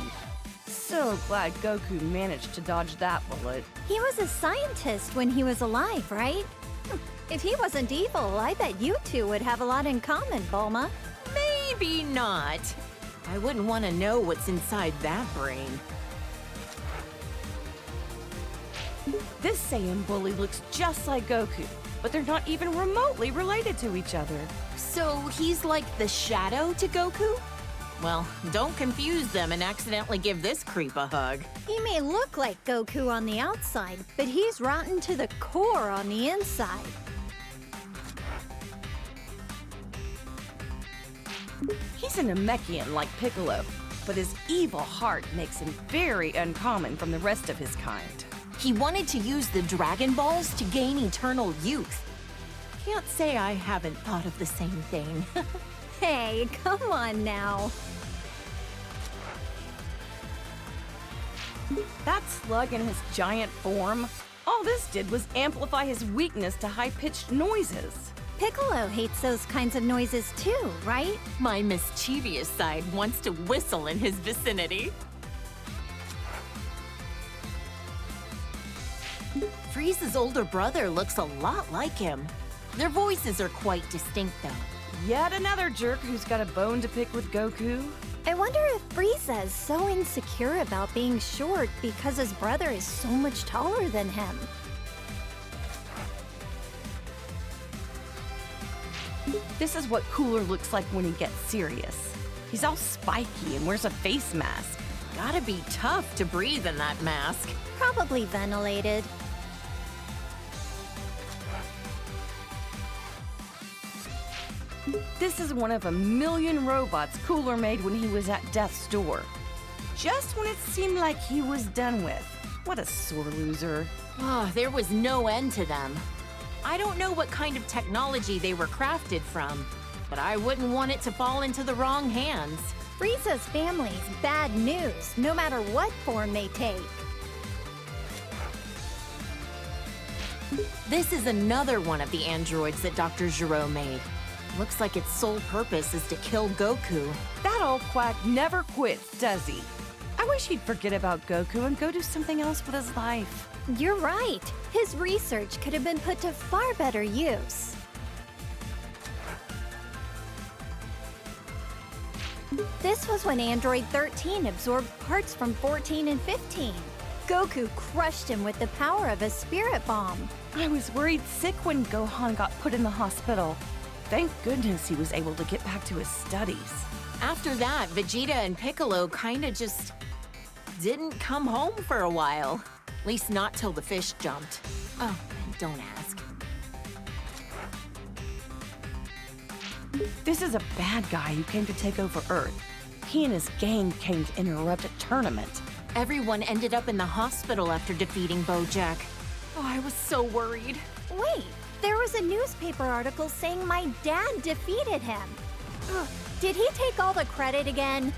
So glad Goku managed to dodge that bullet. He was a scientist when he was alive, right? If he wasn't evil, I bet you two would have a lot in common, Bulma. Maybe not. I wouldn't want to know what's inside that brain. This Saiyan bully looks just like Goku, but they're not even remotely related to each other. So he's like the shadow to Goku? Well, don't confuse them and accidentally give this creep a hug. He may look like Goku on the outside, but he's rotten to the core on the inside. He's a Namekian like Piccolo, but his evil heart makes him very uncommon from the rest of his kind. He wanted to use the Dragon Balls to gain eternal youth. Can't say I haven't thought of the same thing. Hey, come on now. That slug in his giant form, all this did was amplify his weakness to high-pitched noises. Piccolo hates those kinds of noises too, right? My mischievous side wants to whistle in his vicinity. Frieza's older brother looks a lot like him. Their voices are quite distinct, though. Yet another jerk who's got a bone to pick with Goku. I wonder if Frieza is so insecure about being short because his brother is so much taller than him. This is what Cooler looks like when he gets serious. He's all spiky and wears a face mask. Gotta be tough to breathe in that mask. Probably ventilated. This is one of a million robots Cooler made when he was at death's door. Just when it seemed like he was done with. What a sore loser. Oh, there was no end to them. I don't know what kind of technology they were crafted from, but I wouldn't want it to fall into the wrong hands. Frieza's family's bad news, no matter what form they take. This is another one of the androids that Dr. Gero made. Looks like its sole purpose is to kill Goku. That old quack never quits, does he? I wish he'd forget about Goku and go do something else with his life. You're right. His research could have been put to far better use. This was when Android 13 absorbed parts from 14 and 15. Goku crushed him with the power of a spirit bomb. I was worried sick when Gohan got put in the hospital. Thank goodness he was able to get back to his studies. After that, Vegeta and Piccolo kinda just didn't come home for a while. At least not till the fish jumped. Oh, and don't ask. This is a bad guy who came to take over Earth. He and his gang came to interrupt a tournament. Everyone ended up in the hospital after defeating Bojack. Oh, I was so worried. Wait, there was a newspaper article saying my dad defeated him. Ugh, did he take all the credit again?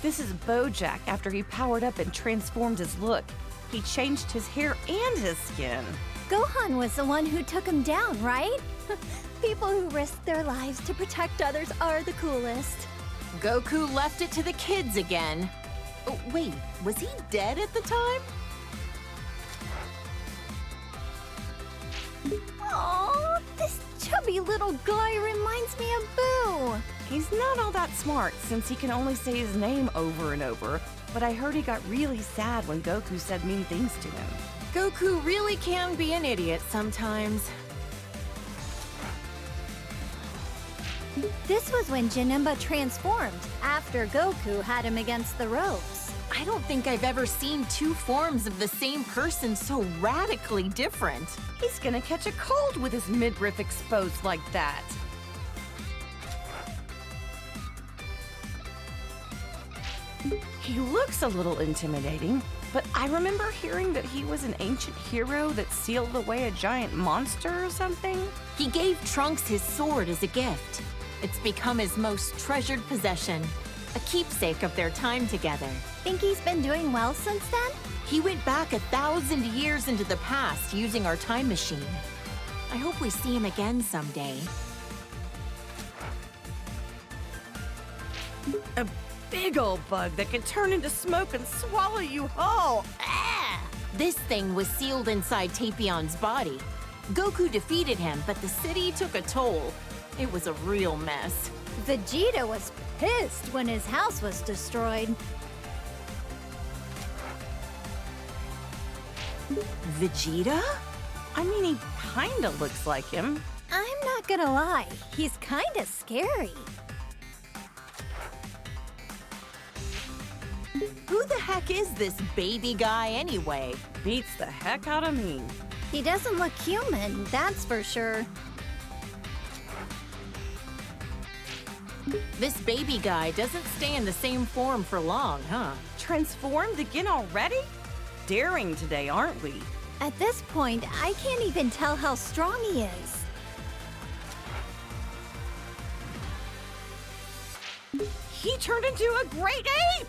This is Bojack after he powered up and transformed his look. He changed his hair and his skin. Gohan was the one who took him down, right? People who risk their lives to protect others are the coolest. Goku left it to the kids again. Oh, wait, was he dead at the time? Oh, this chubby little guy reminds me of Boo. He's not all that smart since he can only say his name over and over, but I heard he got really sad when Goku said mean things to him. Goku really can be an idiot sometimes. This was when Janemba transformed, after Goku had him against the ropes. I don't think I've ever seen two forms of the same person so radically different. He's gonna catch a cold with his midriff exposed like that. He looks a little intimidating, but I remember hearing that he was an ancient hero that sealed away a giant monster or something. He gave Trunks his sword as a gift. It's become his most treasured possession, a keepsake of their time together. Think he's been doing well since then? He went back 1,000 years into the past using our time machine. I hope we see him again someday. A big old bug that can turn into smoke and swallow you whole. Ah! This thing was sealed inside Tapion's body. Goku defeated him, but the city took a toll. It was a real mess. Vegeta was pissed when his house was destroyed. Vegeta? I mean, he kinda looks like him. I'm not gonna lie, he's kinda scary. Who the heck is this baby guy anyway? Beats the heck out of me. He doesn't look human, that's for sure. This baby guy doesn't stay in the same form for long, huh? Transformed again already? Daring today, aren't we? At this point, I can't even tell how strong he is. He turned into a great ape!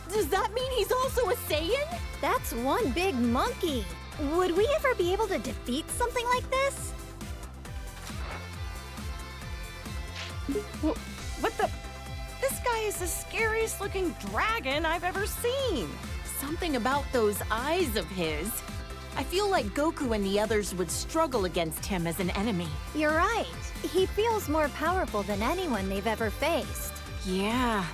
Does that mean he's also a Saiyan? That's one big monkey. Would we ever be able to defeat something like this? What the? This guy is the scariest looking dragon I've ever seen. Something about those eyes of his. I feel like Goku and the others would struggle against him as an enemy. You're right. He feels more powerful than anyone they've ever faced. Yeah.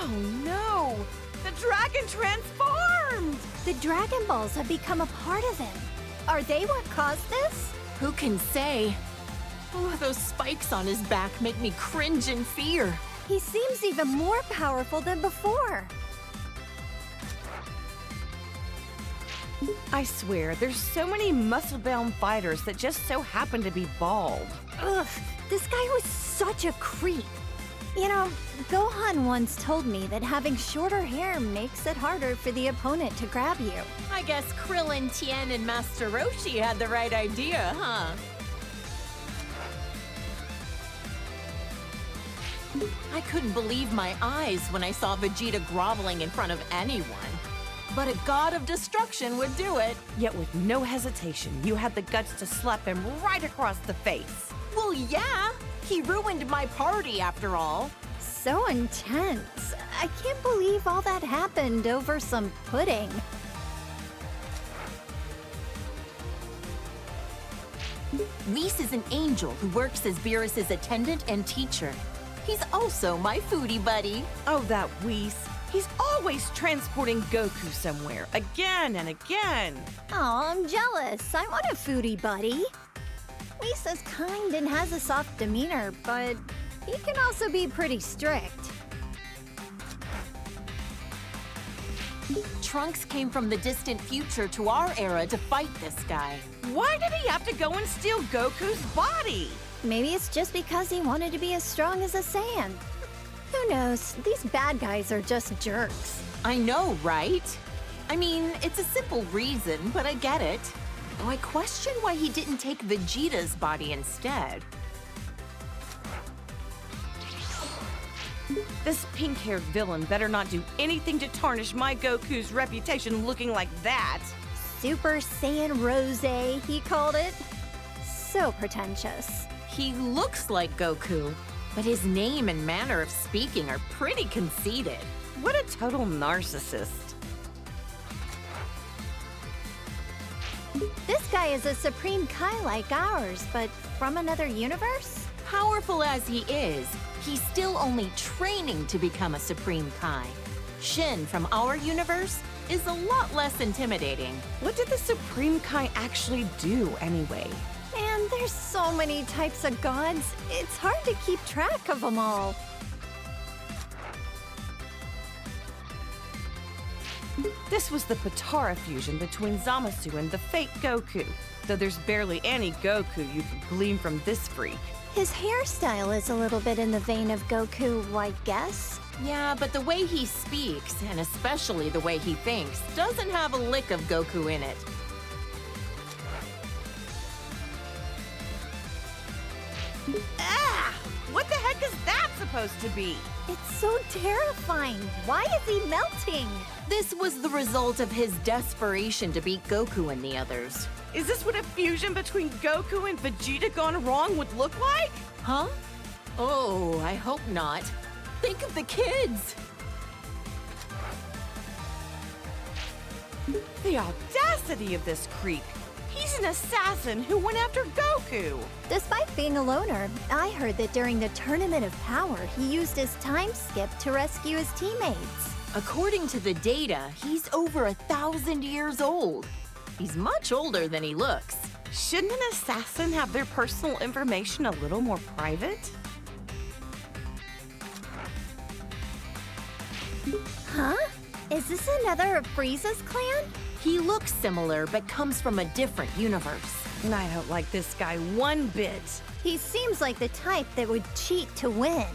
Oh no! The dragon transformed! The Dragon Balls have become a part of him. Are they what caused this? Who can say? Oh, those spikes on his back make me cringe in fear. He seems even more powerful than before. I swear, there's so many muscle-bound fighters that just so happen to be bald. Ugh, this guy was such a creep. You know, Gohan once told me that having shorter hair makes it harder for the opponent to grab you. I guess Krillin, Tien, and Master Roshi had the right idea, huh? I couldn't believe my eyes when I saw Vegeta groveling in front of anyone. But a god of destruction would do it. Yet with no hesitation, you had the guts to slap him right across the face. Well, yeah. He ruined my party, after all. So intense. I can't believe all that happened over some pudding. Whis is an angel who works as Beerus's attendant and teacher. He's also my foodie buddy. Oh, that Whis. He's always transporting Goku somewhere, again and again. Oh, I'm jealous. I want a foodie buddy. Lisa's kind and has a soft demeanor, but he can also be pretty strict. Trunks came from the distant future to our era to fight this guy. Why did he have to go and steal Goku's body? Maybe it's just because he wanted to be as strong as a Saiyan. Who knows? These bad guys are just jerks. I know, right? I mean, it's a simple reason, but I get it. Though I question why he didn't take Vegeta's body instead. This pink-haired villain better not do anything to tarnish my Goku's reputation looking like that. Super Saiyan Rose, he called it. So pretentious. He looks like Goku, but his name and manner of speaking are pretty conceited. What a total narcissist. This guy is a Supreme Kai like ours, but from another universe? Powerful as he is, he's still only training to become a Supreme Kai. Shin from our universe is a lot less intimidating. What did the Supreme Kai actually do anyway? Man, there's so many types of gods. It's hard to keep track of them all. This was the Potara fusion between Zamasu and the fake Goku. Though there's barely any Goku you could glean from this freak. His hairstyle is a little bit in the vein of Goku, I guess. Yeah, but the way he speaks, and especially the way he thinks, doesn't have a lick of Goku in it. Ah! What the heck is that supposed to be? It's so terrifying. Why is he melting? This was the result of his desperation to beat Goku and the others. Is this what a fusion between Goku and Vegeta gone wrong would look like? Huh? Oh, I hope not. Think of the kids! The audacity of this creep! He's an assassin who went after Goku! Despite being a loner, I heard that during the Tournament of Power, he used his time skip to rescue his teammates. According to the data, he's over 1,000 years old. He's much older than he looks. Shouldn't an assassin have their personal information a little more private? Huh? Is this another of Frieza's clan? He looks similar, but comes from a different universe. I don't like this guy one bit. He seems like the type that would cheat to win.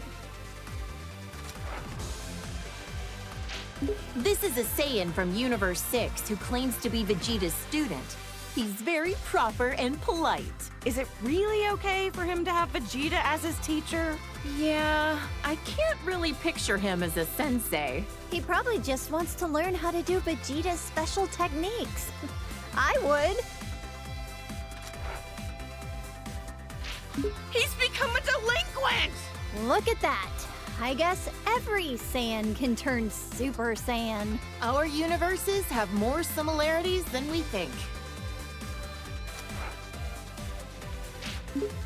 This is a Saiyan from Universe 6 who claims to be Vegeta's student. He's very proper and polite. Is it really okay for him to have Vegeta as his teacher? Yeah, I can't really picture him as a sensei. He probably just wants to learn how to do Vegeta's special techniques. I would. He's become a delinquent! Look at that. I guess every Saiyan can turn Super Saiyan. Our universes have more similarities than we think.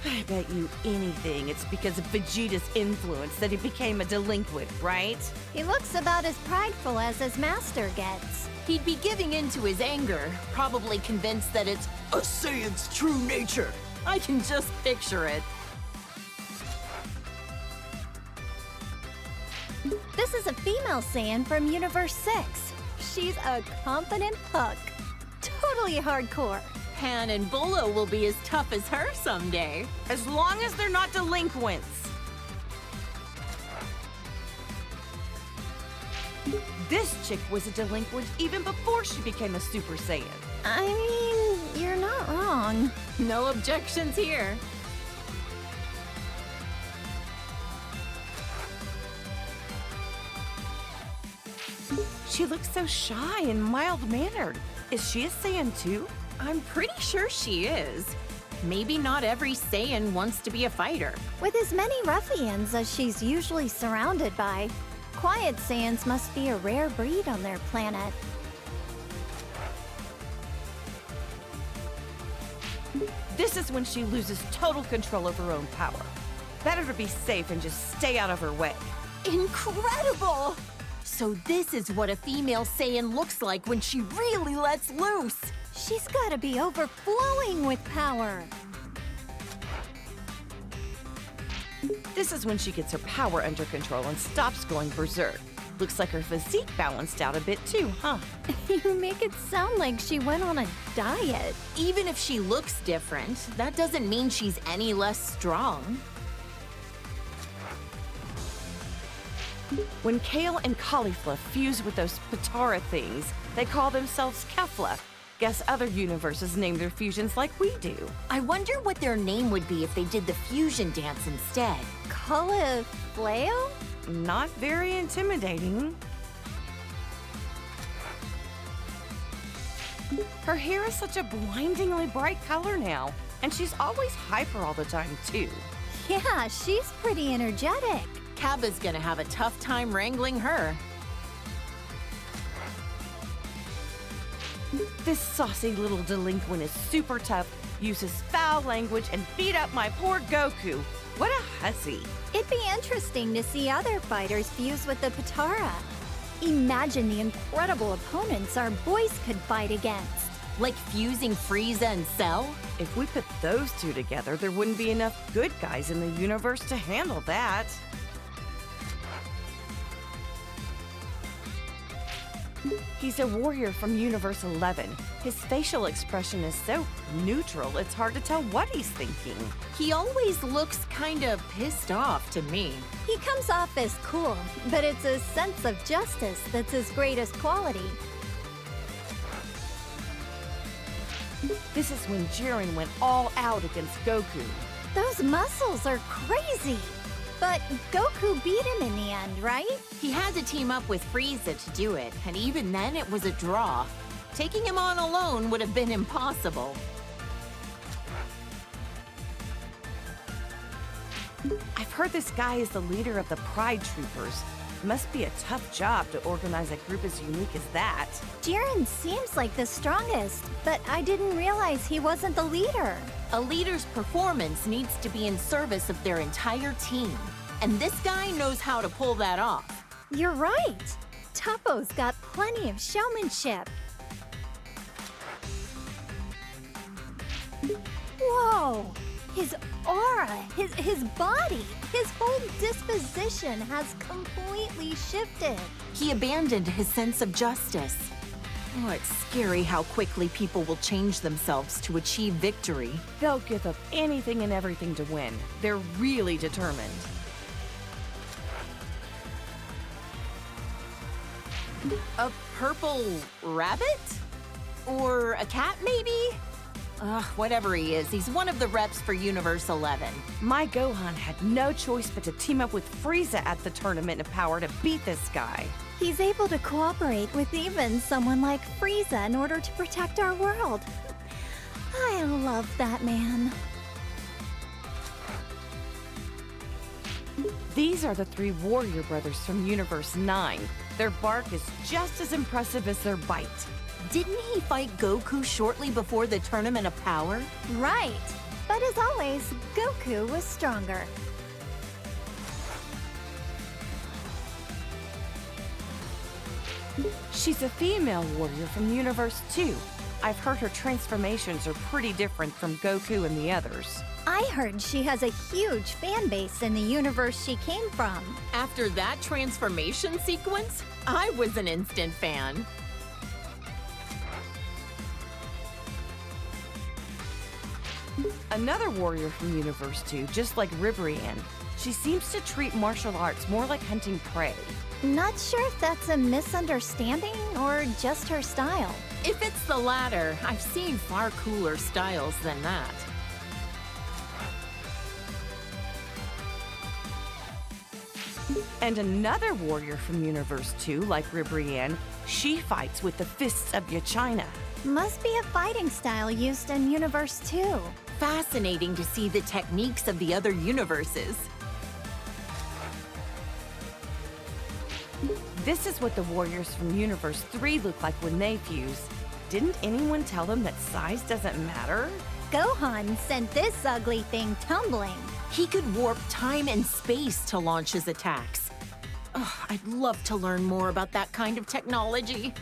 I bet you anything it's because of Vegeta's influence that he became a delinquent, right? He looks about as prideful as his master gets. He'd be giving in to his anger, probably convinced that it's a Saiyan's true nature. I can just picture it. This is a female Saiyan from Universe 6. She's a confident hook. Totally hardcore. Han and Bolo will be as tough as her someday. As long as they're not delinquents. This chick was a delinquent even before she became a Super Saiyan. I mean, you're not wrong. No objections here. She looks so shy and mild-mannered. Is she a Saiyan too? I'm pretty sure she is. Maybe not every Saiyan wants to be a fighter. With as many ruffians as she's usually surrounded by, quiet Saiyans must be a rare breed on their planet. This is when she loses total control of her own power. Better to be safe and just stay out of her way. Incredible! So this is what a female Saiyan looks like when she really lets loose. She's gotta be overflowing with power. This is when she gets her power under control and stops going berserk. Looks like her physique balanced out a bit too, huh? You make it sound like she went on a diet. Even if she looks different, that doesn't mean she's any less strong. When Kale and Caulifla fuse with those Patara things, they call themselves Kefla. Guess other universes name their fusions like we do. I wonder what their name would be if they did the fusion dance instead. Cauliflao? Not very intimidating. Her hair is such a blindingly bright color now, and she's always hyper all the time too. Yeah, she's pretty energetic. Cabba's gonna have a tough time wrangling her. This saucy little delinquent is super tough, uses foul language, and beat up my poor Goku. What a hussy. It'd be interesting to see other fighters fuse with the Patara. Imagine the incredible opponents our boys could fight against. Like fusing Frieza and Cell? If we put those two together, there wouldn't be enough good guys in the universe to handle that. He's a warrior from Universe 11. His facial expression is so neutral, it's hard to tell what he's thinking. He always looks kind of pissed off to me. He comes off as cool, but it's his sense of justice that's his greatest quality. This is when Jiren went all out against Goku. Those muscles are crazy. But Goku beat him in the end, right? He had to team up with Frieza to do it, and even then it was a draw. Taking him on alone would have been impossible. I've heard this guy is the leader of the Pride Troopers. Must be a tough job to organize a group as unique as that. Jiren seems like the strongest, but I didn't realize he wasn't the leader. A leader's performance needs to be in service of their entire team. And this guy knows how to pull that off. You're right. Toppo's got plenty of showmanship. Whoa! His aura, his body, his whole disposition has completely shifted. He abandoned his sense of justice. Oh, it's scary how quickly people will change themselves to achieve victory. They'll give up anything and everything to win. They're really determined. A purple rabbit? Or a cat, maybe? Whatever he is, he's one of the reps for Universe 11. My Gohan had no choice but to team up with Frieza at the Tournament of Power to beat this guy. He's able to cooperate with even someone like Frieza in order to protect our world. I love that man. These are the three warrior brothers from Universe 9. Their bark is just as impressive as their bite. Didn't he fight Goku shortly before the Tournament of Power? Right. But as always, Goku was stronger. She's a female warrior from Universe 2. I've heard her transformations are pretty different from Goku and the others. I heard she has a huge fan base in the universe she came from. After that transformation sequence, I was an instant fan. Another warrior from Universe 2, just like Ribrianne. She seems to treat martial arts more like hunting prey. Not sure if that's a misunderstanding or just her style. If it's the latter, I've seen far cooler styles than that. And another warrior from Universe 2, like Ribrianne, she fights with the fists of Yachina. Must be a fighting style used in Universe 2. Fascinating to see the techniques of the other universes. This is what the warriors from Universe 3 look like when they fuse. Didn't anyone tell them that size doesn't matter? Gohan sent this ugly thing tumbling. He could warp time and space to launch his attacks. Ugh, I'd love to learn more about that kind of technology.